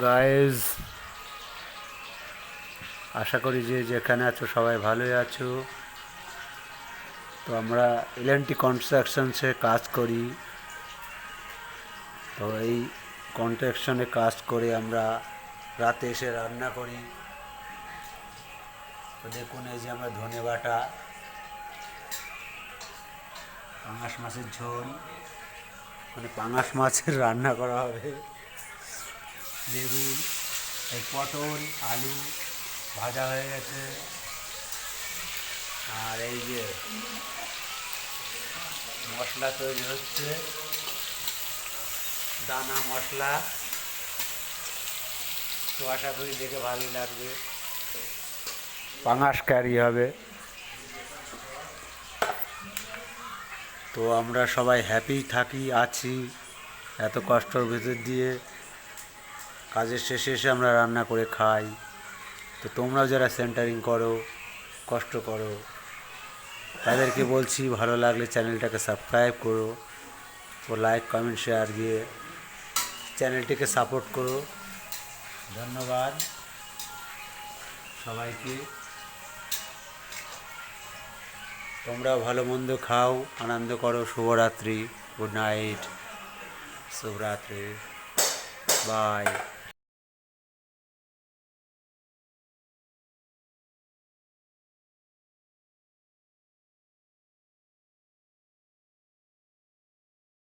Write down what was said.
Guys, আশা করি যে যেখানে আছো সবাই ভালোই আছো। তো আমরা এল&টি কনস্ট্রাকশনসে কাজ করি। তো এই কনস্ট্রাকশনে কাজ করে আমরা রাতে এসে রান্না করি। তো দেখুন, এই যে আমরা ধনে বাটা, পাঙাশ মাছের ঝোল, মানে পাঙাশ মাছের রান্না করা হবে। বেগুন, এই পটল, আলু ভাজা হয়ে গেছে। আর এই যে মশলা তৈরি হচ্ছে, দানা মশলা। তো আশা করি দেখে ভালোই লাগবে। পাঙাশ ক্যারি হবে। তো আমরা সবাই হ্যাপি থাকি, আছি এত কষ্টর ভেতর দিয়ে। কাজের শেষে এসে আমরা রান্না করে খাই। তো তোমরাও যারা সেন্টারিং করো, কষ্ট করো, তাদেরকে বলছি ভালো লাগলে চ্যানেলটাকে সাবস্ক্রাইব করো ও লাইক কমেন্ট শেয়ার দিয়ে চ্যানেলটিকে সাপোর্ট করো। ধন্যবাদ সবাইকে। তোমরাও ভালো মন্দ খাও, আনন্দ করো। শুভরাত্রি, গুড নাইট, শুভরাত্রি, বাই।